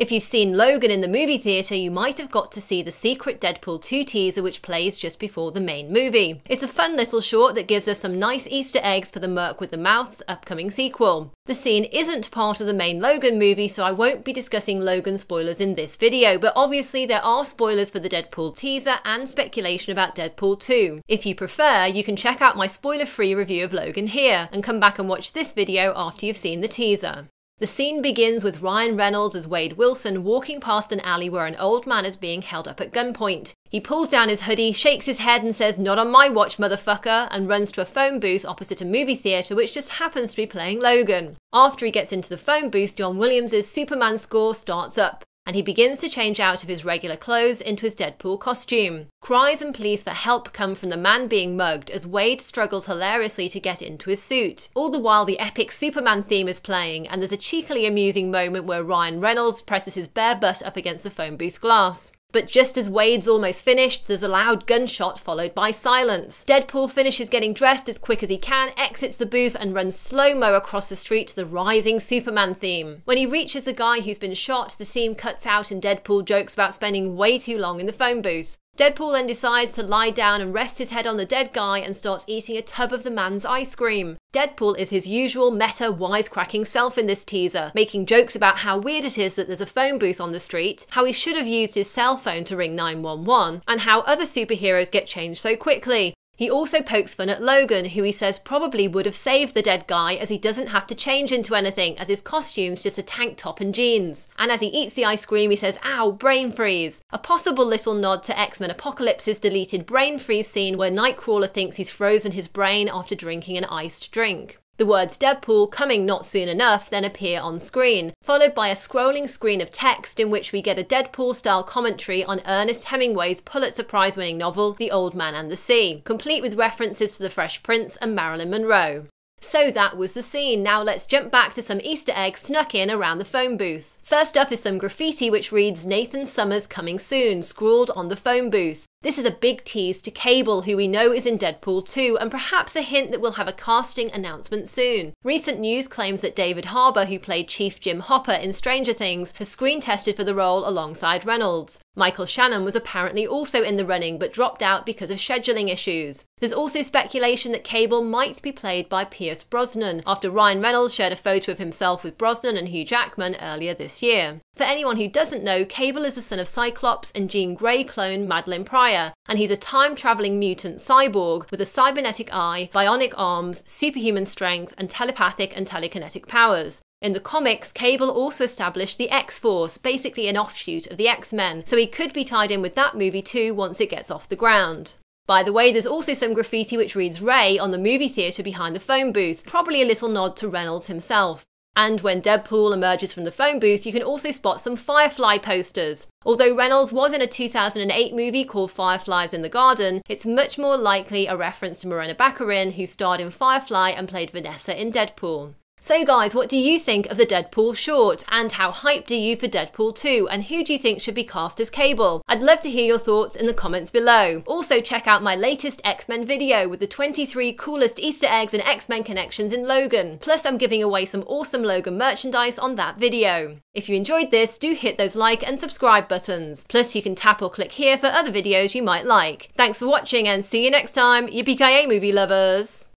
If you've seen Logan in the movie theatre, you might have got to see the secret Deadpool 2 teaser which plays just before the main movie. It's a fun little short that gives us some nice Easter eggs for the Merc with the Mouth's upcoming sequel. The scene isn't part of the main Logan movie, so I won't be discussing Logan spoilers in this video, but obviously there are spoilers for the Deadpool teaser and speculation about Deadpool 2. If you prefer, you can check out my spoiler-free review of Logan here, and come back and watch this video after you've seen the teaser. The scene begins with Ryan Reynolds as Wade Wilson walking past an alley where an old man is being held up at gunpoint. He pulls down his hoodie, shakes his head and says, "Not on my watch, motherfucker," and runs to a phone booth opposite a movie theatre which just happens to be playing Logan. After he gets into the phone booth, John Williams' Superman score starts up, and he begins to change out of his regular clothes into his Deadpool costume. Cries and pleas for help come from the man being mugged as Wade struggles hilariously to get into his suit. All the while the epic Superman theme is playing, and there's a cheekily amusing moment where Ryan Reynolds presses his bare butt up against the phone booth glass. But just as Wade's almost finished, there's a loud gunshot followed by silence. Deadpool finishes getting dressed as quick as he can, exits the booth and runs slow-mo across the street to the rising Superman theme. When he reaches the guy who's been shot, the theme cuts out and Deadpool jokes about spending way too long in the phone booth. Deadpool then decides to lie down and rest his head on the dead guy and starts eating a tub of the man's ice cream. Deadpool is his usual meta wisecracking self in this teaser, making jokes about how weird it is that there's a phone booth on the street, how he should have used his cell phone to ring 911, and how other superheroes get changed so quickly. He also pokes fun at Logan, who he says probably would have saved the dead guy as he doesn't have to change into anything as his costume's just a tank top and jeans. And as he eats the ice cream he says, "Ow, brain freeze." A possible little nod to X-Men Apocalypse's deleted brain freeze scene where Nightcrawler thinks he's frozen his brain after drinking an iced drink. The words Deadpool coming not soon enough then appear on screen, followed by a scrolling screen of text in which we get a Deadpool-style commentary on Ernest Hemingway's Pulitzer Prize-winning novel The Old Man and the Sea, complete with references to the Fresh Prince and Marilyn Monroe. So that was the scene. Now let's jump back to some Easter eggs snuck in around the phone booth. First up is some graffiti which reads "Nathan Summers coming soon," scrawled on the phone booth. This is a big tease to Cable, who we know is in Deadpool 2, and perhaps a hint that we'll have a casting announcement soon. Recent news claims that David Harbour, who played Chief Jim Hopper in Stranger Things, has screen tested for the role alongside Reynolds. Michael Shannon was apparently also in the running but dropped out because of scheduling issues. There's also speculation that Cable might be played by Pierce Brosnan, after Ryan Reynolds shared a photo of himself with Brosnan and Hugh Jackman earlier this year. For anyone who doesn't know, Cable is the son of Cyclops and Jean Grey clone Madeline Pryor, and he's a time-travelling mutant cyborg with a cybernetic eye, bionic arms, superhuman strength, and telepathic and telekinetic powers. In the comics, Cable also established the X-Force, basically an offshoot of the X-Men, so he could be tied in with that movie too once it gets off the ground. By the way, there's also some graffiti which reads "Ray" on the movie theatre behind the phone booth, probably a little nod to Reynolds himself. And when Deadpool emerges from the phone booth, you can also spot some Firefly posters. Although Reynolds was in a 2008 movie called Fireflies in the Garden, it's much more likely a reference to Morena Baccarin, who starred in Firefly and played Vanessa in Deadpool. So guys, what do you think of the Deadpool short? And how hyped are you for Deadpool 2? And who do you think should be cast as Cable? I'd love to hear your thoughts in the comments below. Also check out my latest X-Men video with the 23 coolest Easter eggs and X-Men connections in Logan. Plus I'm giving away some awesome Logan merchandise on that video. If you enjoyed this, do hit those like and subscribe buttons. Plus you can tap or click here for other videos you might like. Thanks for watching and see you next time, yippee-ki-yay movie lovers!